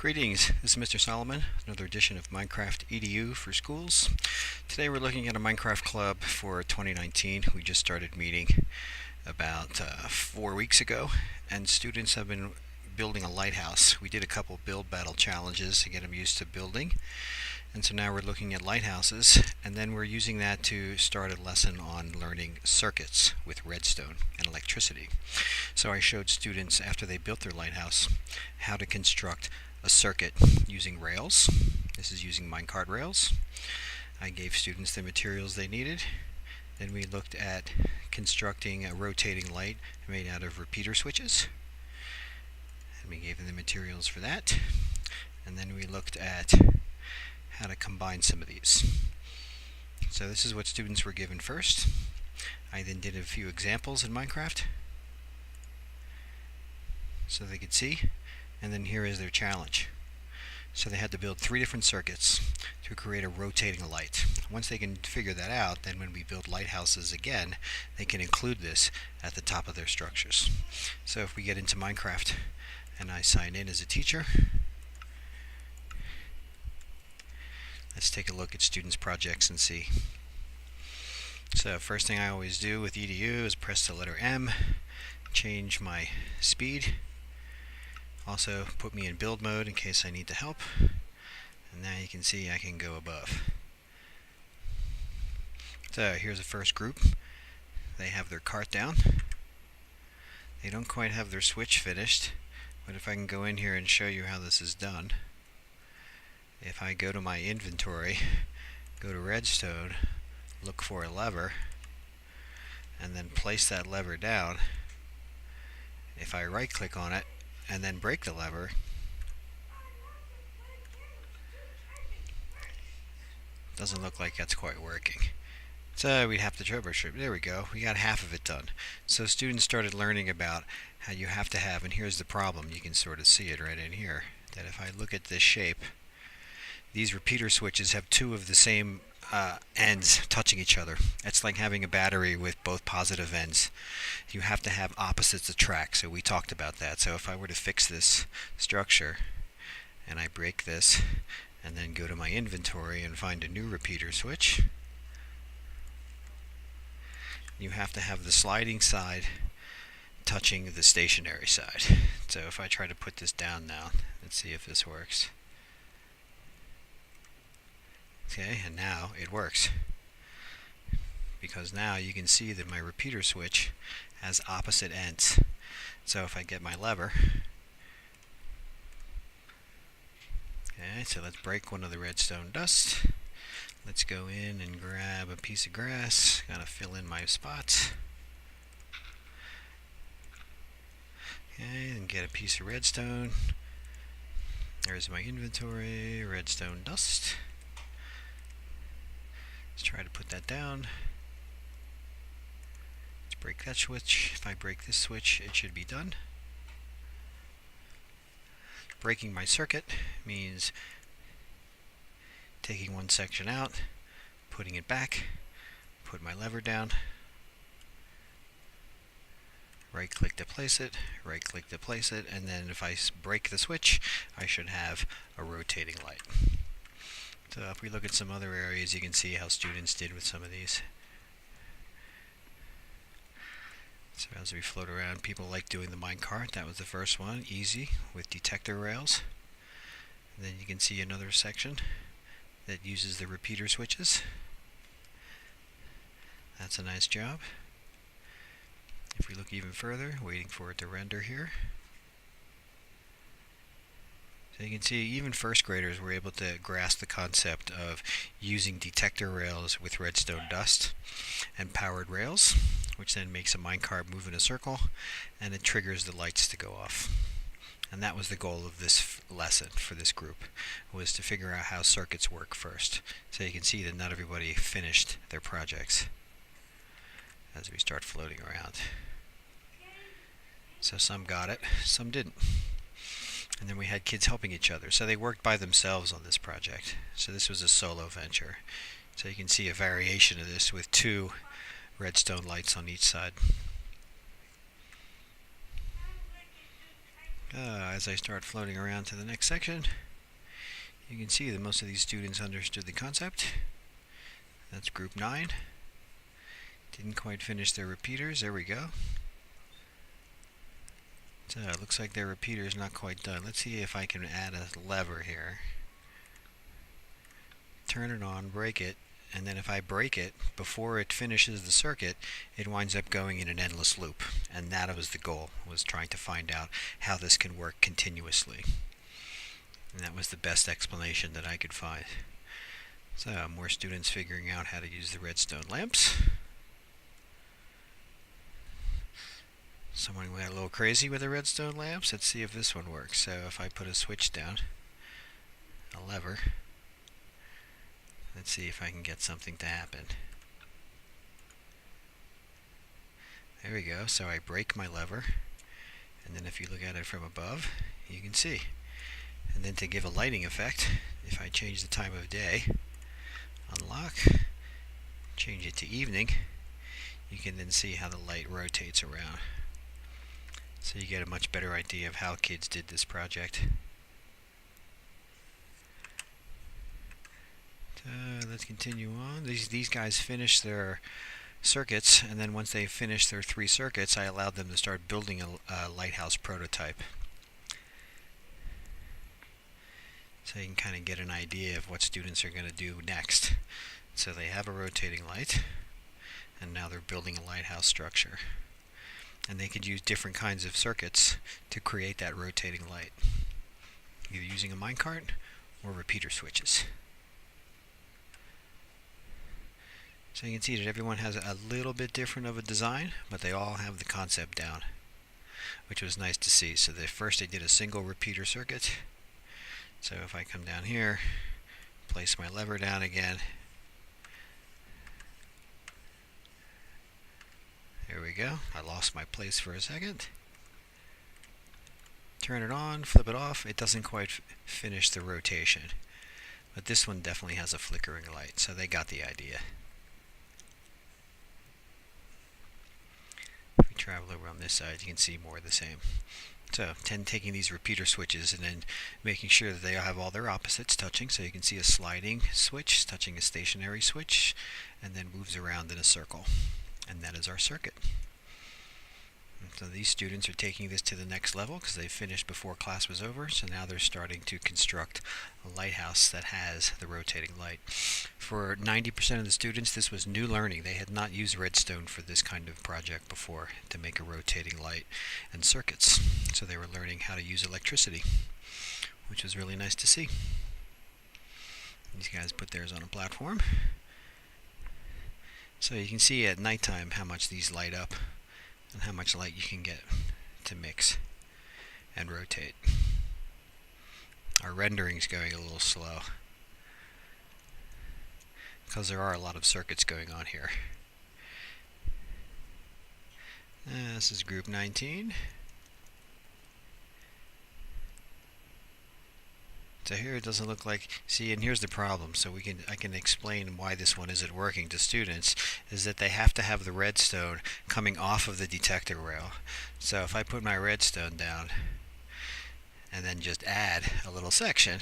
Greetings, this is Mr. Solomon, another edition of Minecraft EDU for schools. Today we're looking at a Minecraft club for 2019. We just started meeting about 4 weeks ago, and students have been building a lighthouse. We did a couple build battle challenges to get them used to building, and so now we're looking at lighthouses, and then we're using that to start a lesson on learning circuits with redstone and electricity. So I showed students after they built their lighthouse how to construct a circuit using rails. This is using minecart rails. I gave students the materials they needed. Then we looked at constructing a rotating light made out of repeater switches, and we gave them the materials for that. And then we looked at how to combine some of these. So this is what students were given first. I then did a few examples in Minecraft so they could see, and then here is their challenge. So they had to build 3 different circuits to create a rotating light. Once they can figure that out, then when we build lighthouses again, they can include this at the top of their structures. So if we get into Minecraft and I sign in as a teacher, let's take a look at students' projects and see. So first thing I always do with EDU is press the letter M, change my speed. Also put me in build mode in case I need to help. And now you can see I can go above. So here's the first group. They have their cart down. They don't quite have their switch finished, but if I can go in here and show you how this is done. If I go to my inventory, go to redstone, look for a lever, and then place that lever down, if I right click on it and then break the lever, doesn't look like that's quite working. So we'd have to troubleshoot. There we go, we got half of it done. So students started learning about how you have to have, and here's the problem, you can sort of see it right in here, that if I look at this shape, these repeater switches have 2 of the same ends touching each other. It's like having a battery with both positive ends. You have to have opposites attract, so we talked about that. So if I were to fix this structure and I break this and then go to my inventory and find a new repeater switch, you have to have the sliding side touching the stationary side. So if I try to put this down now, let's see if this works. Okay, and now it works, because now you can see that my repeater switch has opposite ends. So if I get my lever, okay, so let's break one of the redstone dust. Let's go in and grab a piece of grass, gotta fill in my spots. Okay, and get a piece of redstone. There's my inventory, redstone dust. Let's try to put that down. Let's break that switch. If I break this switch, it should be done. Breaking my circuit means taking one section out, putting it back, put my lever down, right click to place it, right click to place it, and then if I break the switch, I should have a rotating light. So if we look at some other areas, you can see how students did with some of these. So as we float around, people like doing the minecart. That was the first one, easy, with detector rails. And then you can see another section that uses the repeater switches. That's a nice job. If we look even further, waiting for it to render here. So you can see even first graders were able to grasp the concept of using detector rails with redstone dust and powered rails, which then makes a minecart move in a circle, and it triggers the lights to go off. And that was the goal of this lesson for this group, was to figure out how circuits work first. So you can see that not everybody finished their projects as we start floating around. So some got it, some didn't. And then we had kids helping each other. So they worked by themselves on this project. So this was a solo venture. So you can see a variation of this with 2 redstone lights on each side. I as I start floating around to the next section, you can see that most of these students understood the concept. That's group 9. Didn't quite finish their repeaters. There we go. So it looks like their repeater is not quite done. Let's see if I can add a lever here. Turn it on, break it, and then if I break it before it finishes the circuit, it winds up going in an endless loop. And that was the goal, was trying to find out how this can work continuously. And that was the best explanation that I could find. So more students figuring out how to use the redstone lamps. Someone went a little crazy with the redstone lamps. Let's see if this one works. So if I put a switch down, a lever, let's see if I can get something to happen. There we go. So I break my lever, and then if you look at it from above, you can see. And then to give a lighting effect, if I change the time of day, unlock, change it to evening, you can then see how the light rotates around. So you get a much better idea of how kids did this project. Let's continue on. These guys finished their circuits, and then once they finished their 3 circuits, I allowed them to start building a lighthouse prototype. So you can kind of get an idea of what students are going to do next. So they have a rotating light, and now they're building a lighthouse structure. And they could use different kinds of circuits to create that rotating light, either using a minecart or repeater switches. So you can see that everyone has a little bit different of a design, but they all have the concept down, which was nice to see. So first they did a single repeater circuit. So if I come down here, place my lever down again, there we go. I lost my place for a second. Turn it on, flip it off. It doesn't quite finish the rotation, but this one definitely has a flickering light, so they got the idea. If we travel over on this side, you can see more of the same. So taking these repeater switches and then making sure that they have all their opposites touching, so you can see a sliding switch touching a stationary switch, and then moves around in a circle. And that is our circuit. And so these students are taking this to the next level because they finished before class was over, so now they're starting to construct a lighthouse that has the rotating light. For 90% of the students, this was new learning. They had not used redstone for this kind of project before to make a rotating light and circuits. So they were learning how to use electricity, which was really nice to see. These guys put theirs on a platform. So you can see at nighttime how much these light up and how much light you can get to mix and rotate. Our rendering's going a little slow because there are a lot of circuits going on here. This is group 19. So here it doesn't look like, see, and here's the problem. So I can explain why this one isn't working to students, is that they have to have the redstone coming off of the detector rail. So if I put my redstone down and then just add a little section,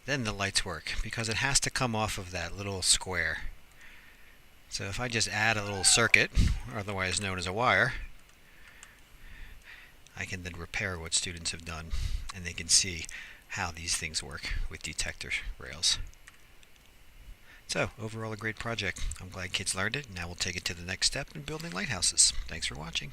then the lights work, because it has to come off of that little square. So if I just add a little circuit, otherwise known as a wire, I can then repair what students have done, and they can see how these things work with detector rails. So overall a great project. I'm glad kids learned it. Now we'll take it to the next step in building lighthouses. Thanks for watching.